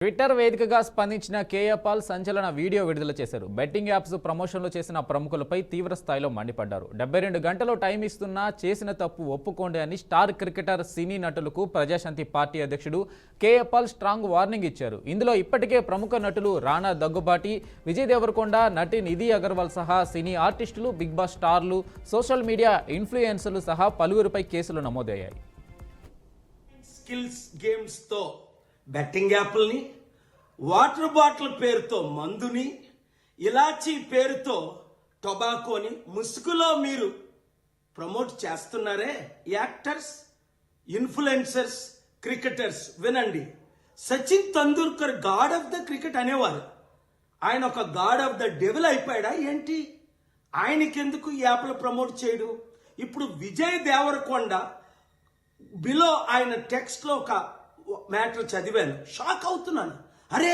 Twitter వేదికగా స్పందించిన KA Paul సంచలన వీడియో విడుదల చేశారు. బెట్టింగ్ యాప్స్ ప్రమోషన్లు చేసిన ప్రముఖులపై తీవ్ర స్థాయిలో మండిపడ్డారు. 72 గంటలు టైం ఇస్తున్నా చేసిన తప్పు ఒప్పుకోండి అని స్టార్ క్రికెటర్ సినీ నటులకు ప్రజాశాంతి పార్టీ అధ్యక్షుడు కేఏ పాల్ స్ట్రాంగ్ వార్నింగ్ ఇచ్చారు. ఇందులో ఇప్పటికే ప్రముఖ నటులు రానా దగ్గుబాటి, విజయ్ దేవరకొండ, నటి నిధి అగర్వాల్ సహా సినీ ఆర్టిస్టులు, బిగ్ బాస్ స్టార్లు, సోషల్ మీడియా ఇన్ఫ్లుయెన్సర్లు సహా పలువురిపై కేసులు నమోదయ్యాయి. స్కిల్స్ గేమ్స్ తో బెట్టింగ్ యాప్ల్ని, వాటర్ బాటిల్ పేరుతో మందుని, ఇలాచీ పేరుతో టొబాకోని ముసుగులో మీరు ప్రమోట్ చేస్తున్నారే యాక్టర్స్, ఇన్ఫ్లుయెన్సర్స్, క్రికెటర్స్. వినండి, Sachin Tendulkar god of the cricket అనేవారు. ఆయన ఒక గాడ్ ఆఫ్ ద డెవిల్ అయిపోయాడా ఏంటి? ఆయనకెందుకు ఈ యాప్లు ప్రమోట్ చేయడు? ఇప్పుడు విజయ్ దేవరకొండ బిలో ఆయన టెక్స్ట్ లో ఒక మ్యాటర్ చదివాను, షాక్ అవుతున్నాను. అరే,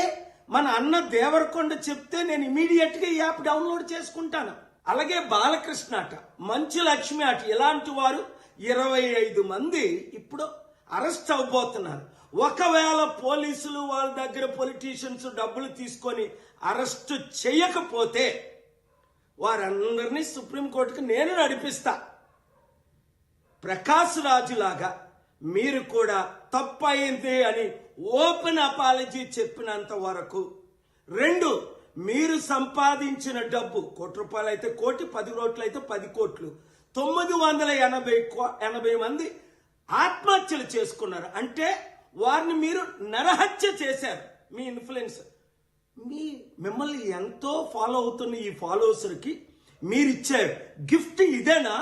మన అన్న దేవరకొండ చెప్తే నేను ఇమీడియట్ గా ఈ యాప్ డౌన్లోడ్ చేసుకుంటాను. అలాగే బాలకృష్ణ అట, మంచు లక్ష్మి అట, ఇలాంటి వారు 25 మంది ఇప్పుడు అరెస్ట్ అవబోతున్నారు. ఒకవేళ పోలీసులు వాళ్ళ దగ్గర పొలిటీషియన్స్ డబ్బులు తీసుకొని అరెస్ట్ చేయకపోతే వారందరినీ సుప్రీంకోర్టుకు నేను నడిపిస్తా. ప్రకాష్ రాజు లాగా మీరు కూడా తప్పయింది అని ఓపెన్ అపాలజీ చెప్పినంత వరకు, 2, మీరు సంపాదించిన డబ్బు ₹1 అయితే 1 కోటి, 10 కోట్లు అయితే 10 కోట్లు, 980 మంది ఆత్మహత్యలు చేసుకున్నారు. అంటే వారిని మీరు నరహత్య చేశారు. మీ ఇన్ఫ్లుయెన్స్, మిమ్మల్ని ఎంతో ఫాలో అవుతున్న ఈ ఫాలోవర్స్కి మీరిచ్చే గిఫ్ట్ ఇదేనా?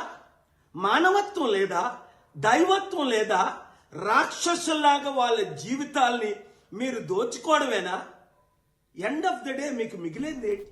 మానవత్వం లేదా? దైవత్వం లేదా? రాక్షసుల్లాగా వాళ్ళ జీవితాల్ని మీరు దోచుకోవడమేనా? ఎండ్ ఆఫ్ ద డే మీకు మిగిలేంది ఏంటి?